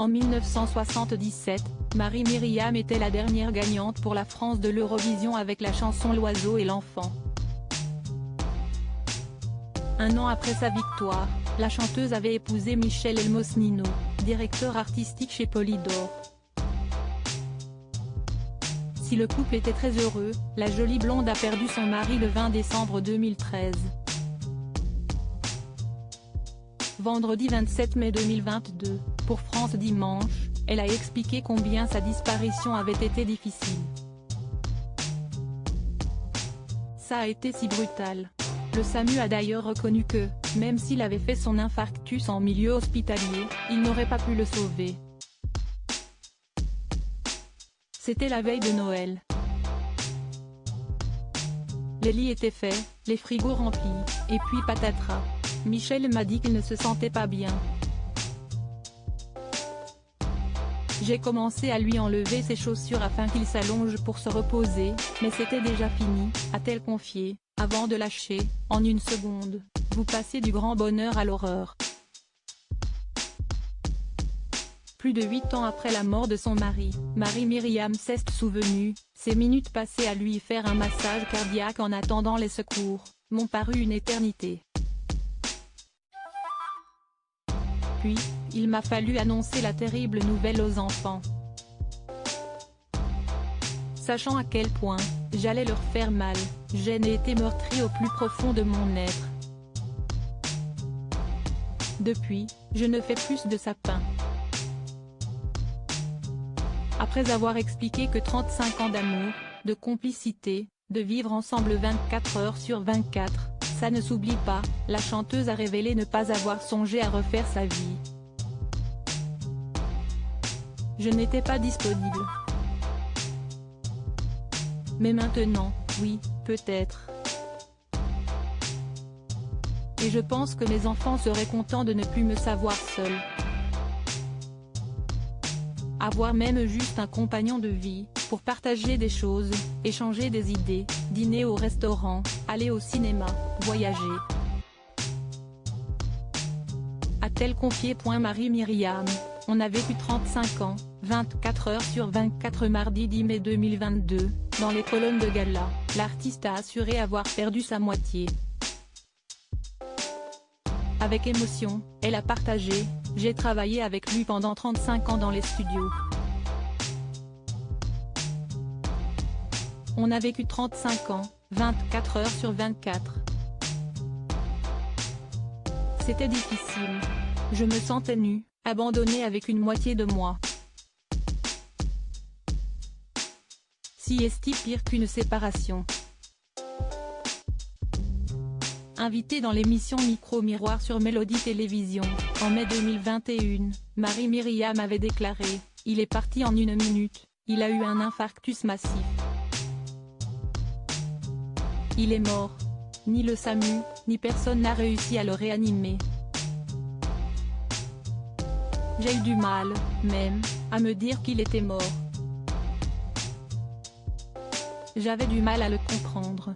En 1977, Marie-Myriam était la dernière gagnante pour la France de l'Eurovision avec la chanson L'oiseau et l'enfant. Un an après sa victoire, la chanteuse avait épousé Michel Elmosnino, directeur artistique chez Polydor. Si le couple était très heureux, la jolie blonde a perdu son mari le 20 décembre 2013. Vendredi 27 mai 2022, pour France Dimanche, elle a expliqué combien sa disparition avait été difficile. Ça a été si brutal. Le SAMU a d'ailleurs reconnu que, même s'il avait fait son infarctus en milieu hospitalier, il n'aurait pas pu le sauver. C'était la veille de Noël. Les lits étaient faits, les frigos remplis, et puis patatras. Michel m'a dit qu'il ne se sentait pas bien. J'ai commencé à lui enlever ses chaussures afin qu'il s'allonge pour se reposer, mais c'était déjà fini, a-t-elle confié, avant de lâcher, en une seconde, vous passez du grand bonheur à l'horreur. Plus de 8 ans après la mort de son mari, Marie-Myriam s'est souvenue, ces minutes passées à lui faire un massage cardiaque en attendant les secours, m'ont paru une éternité. Puis, il m'a fallu annoncer la terrible nouvelle aux enfants. Sachant à quel point, j'allais leur faire mal, j'ai été meurtrie au plus profond de mon être. Depuis, je ne fais plus de sapin. Après avoir expliqué que 35 ans d'amour, de complicité, de vivre ensemble 24 heures sur 24, ça ne s'oublie pas, la chanteuse a révélé ne pas avoir songé à refaire sa vie. Je n'étais pas disponible. Mais maintenant, oui, peut-être. Et je pense que mes enfants seraient contents de ne plus me savoir seule. Avoir même juste un compagnon de vie, pour partager des choses, échanger des idées, dîner au restaurant, aller au cinéma, voyager. A-t-elle confié. Marie-Myriam, on a vécu 35 ans, 24 heures sur 24 mardi 10 mai 2022, dans les colonnes de gala, l'artiste a assuré avoir perdu sa moitié. Avec émotion, elle a partagé, j'ai travaillé avec lui pendant 35 ans dans les studios. On a vécu 35 ans, 24 heures sur 24. C'était difficile. Je me sentais nue, abandonnée avec une moitié de moi. Si est-il pire qu'une séparation? Invitée dans l'émission Micro-Miroir sur Mélodie Télévision, en mai 2021, Marie-Myriam avait déclaré « Il est parti en une minute, il a eu un infarctus massif. Il est mort. Ni le SAMU, ni personne n'a réussi à le réanimer. J'ai eu du mal, même, à me dire qu'il était mort. J'avais du mal à le comprendre.